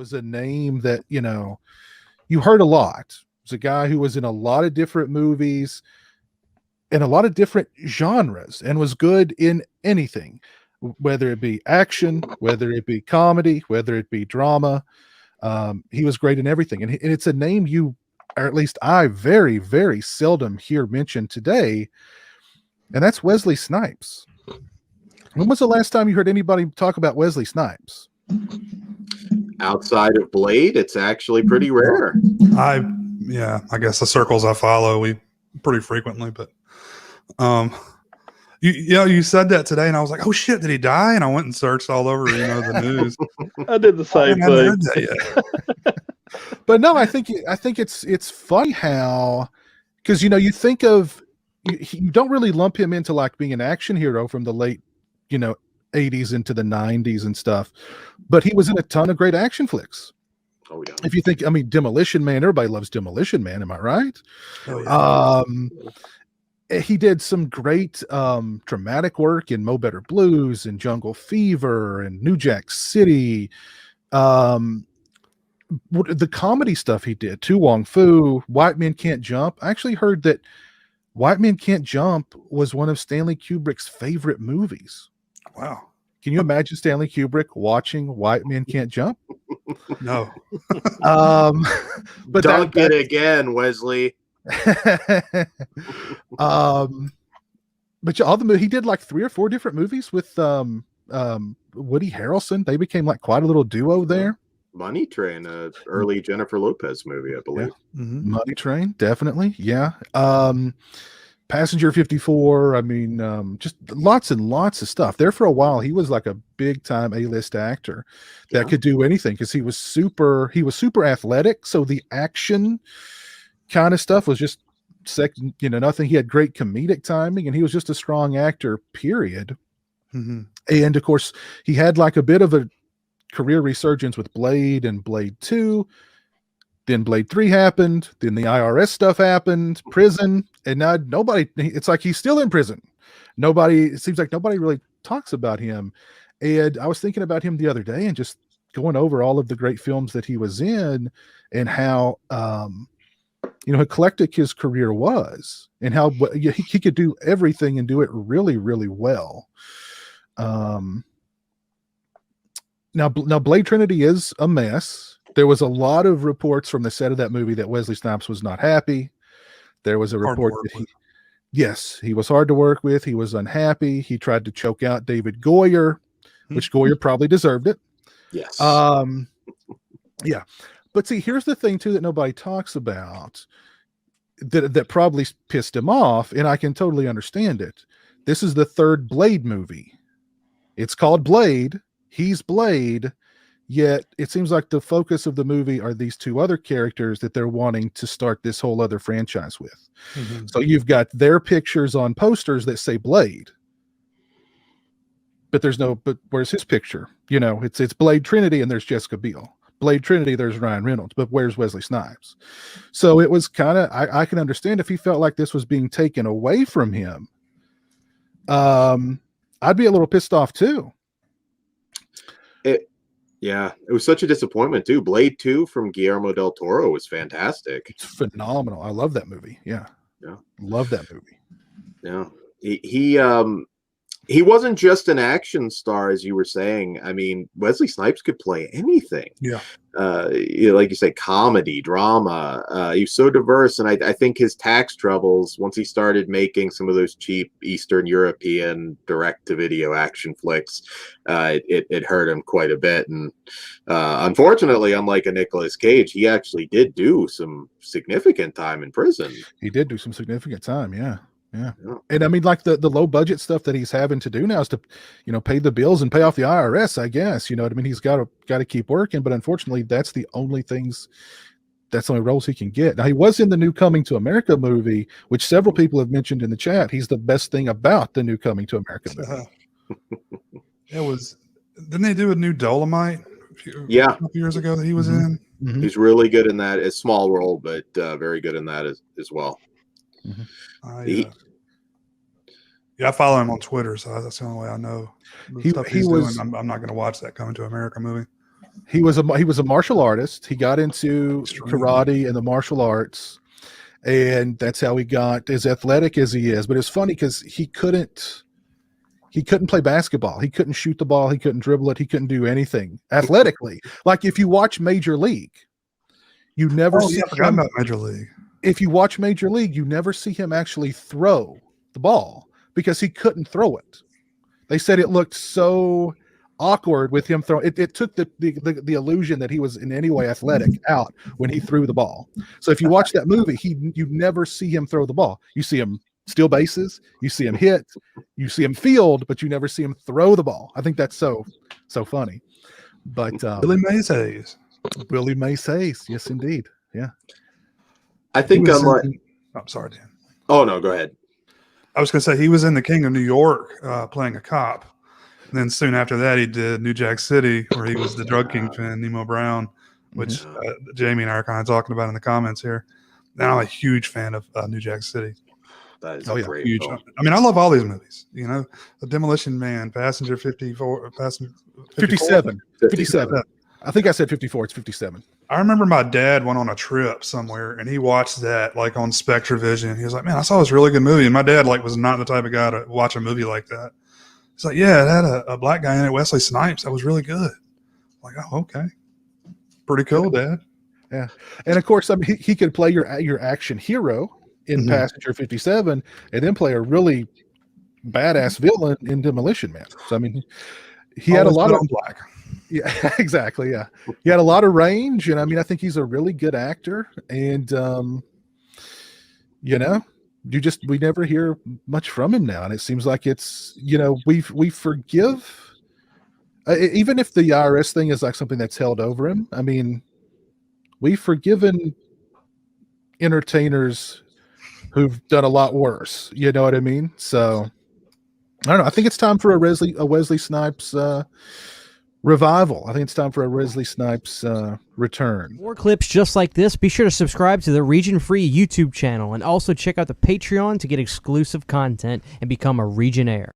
was a name that, you heard a lot. It was a guy who was in a lot of different movies and a lot of different genres and was good in anything, whether it be action, whether it be comedy, whether it be drama. He was great in everything. And it's a name you, or at least I, very, very seldom hear mentioned today. And that's Wesley Snipes. When was the last time you heard anybody talk about Wesley Snipes? Outside of Blade, it's actually pretty rare. I guess the circles I follow, we pretty frequently, but you said that today, and I was like, oh shit, did he die? And I went and searched all over, the news. I did the same thing. But no, I think it's funny how, because you think of, you don't really lump him into like being an action hero from the late 80s into the 90s and stuff, but he was in a ton of great action flicks. Oh yeah. If you think, Demolition Man, everybody loves Demolition Man, am I right? Oh, yeah. He did some great dramatic work in Mo Better Blues and Jungle Fever and New Jack City. The comedy stuff he did, To Wong Fu, White Men Can't Jump. I actually heard that White Men Can't Jump was one of Stanley Kubrick's favorite movies. Wow. Can you imagine Stanley Kubrick watching White Men Can't Jump? No. But dunk it again, Wesley. But he did like 3 or 4 different movies with Woody Harrelson. They became like quite a little duo there. Money Train, early Jennifer Lopez movie, I believe. Yeah. Mm-hmm. Money Train, definitely. Yeah. Passenger 54. Just lots and lots of stuff. There for a while, he was like a big time A-list actor that could do anything because he was super athletic. So the action kind of stuff was just nothing. He had great comedic timing, and he was just a strong actor, period. Mm-hmm. And of course, he had like a bit of a career resurgence with Blade and Blade 2. Then Blade 3 happened. Then the IRS stuff happened, prison. And now it's like he's still in prison. It seems like nobody really talks about him. And I was thinking about him the other day and just going over all of the great films that he was in and how, eclectic his career was and how he could do everything and do it really, really well. Now Blade Trinity is a mess. There was a lot of reports from the set of that movie that Wesley Snipes was not happy. There was a report that he was hard to work with. He was unhappy. He tried to choke out David Goyer, which Goyer probably deserved it. Yes. Yeah. But see, here's the thing too that nobody talks about that probably pissed him off, and I can totally understand it. This is the 3rd Blade movie. It's called Blade. He's Blade. Yet it seems like the focus of the movie are these 2 other characters that they're wanting to start this whole other franchise with. Mm-hmm. So you've got their pictures on posters that say Blade, but where's his picture? It's Blade Trinity and there's Jessica Biel. Blade Trinity, there's Ryan Reynolds, but where's Wesley Snipes? So it was kind of, I can understand if he felt like this was being taken away from him. I'd be a little pissed off too. Yeah, it was such a disappointment too. Blade 2 from Guillermo del Toro was fantastic. It's phenomenal. I love that movie. Yeah. Love that movie. Yeah. He wasn't just an action star, as you were saying. Wesley Snipes could play anything. Yeah. Like you say, comedy, drama. He was so diverse, and I think his tax troubles, once he started making some of those cheap Eastern European direct-to-video action flicks, it hurt him quite a bit. And unfortunately, unlike a Nicolas Cage, he actually did do some significant time in prison. He did do some significant time, yeah. Yeah. And like the low budget stuff that he's having to do now is to, pay the bills and pay off the IRS, I guess. He's got to keep working, but unfortunately that's the only roles he can get. Now he was in the new Coming to America movie, which several people have mentioned in the chat. He's the best thing about the new Coming to America movie. Didn't they do a new Dolomite a couple years ago that he was in? Mm-hmm. He's really good in that. It's a small role, but very good in that as well. Mm-hmm. I follow him on Twitter, so that's the only way I know. He was. I'm not going to watch that Coming to America movie. He was a martial artist. He got into karate and the martial arts, and that's how he got as athletic as he is. But it's funny because he couldn't play basketball. He couldn't shoot the ball. He couldn't dribble it. He couldn't do anything athletically. Like if you watch Major League, you never see I forgot about Major League. If you watch Major League, you never see him actually throw the ball because he couldn't throw it. They said it looked so awkward with him throwing. It took the illusion that he was in any way athletic out when he threw the ball. So if you watch that movie, you never see him throw the ball. You see him steal bases, you see him hit, you see him field, but you never see him throw the ball. I think that's so funny. But Billy Mays Hayes. Willie Mays Hayes, yes indeed, yeah. I think I'm sorry, Dan. Oh no, go ahead. I was going to say he was in The King of New York playing a cop. And then soon after that, he did New Jack City, where he was the drug kingpin, Nemo Brown, which Jamie and I are kind of talking about in the comments here. Now I'm a huge fan of New Jack City. That is a great huge. film. I mean, I love all these movies. You know, The Demolition Man, Passenger 54, Passenger 57. I think I said 54. It's 57. I remember my dad went on a trip somewhere and he watched that like on SpectraVision. He was like, "Man, I saw this really good movie." And my dad like was not the type of guy to watch a movie like that. He's like, "Yeah, it had a black guy in it, Wesley Snipes. That was really good." I'm like, "Oh, okay, pretty cool, Dad." Yeah, and of course, I mean, he could play your action hero in Passenger 57, and then play a really badass villain in Demolition Man. So I mean, he had a lot of black. Yeah, exactly. Yeah, he had a lot of range, and I mean, I think he's a really good actor. And you know, we never hear much from him now, and it seems like it's we forgive, even if the IRS thing is like something that's held over him. I mean, we've forgiven entertainers who've done a lot worse. You know what I mean? So I don't know. I think it's time for a Wesley Snipes revival. I think it's time for a Wesley Snipes return. More clips just like this. Be sure to subscribe to the Region Free YouTube channel and also check out the Patreon to get exclusive content and become a Regionaire.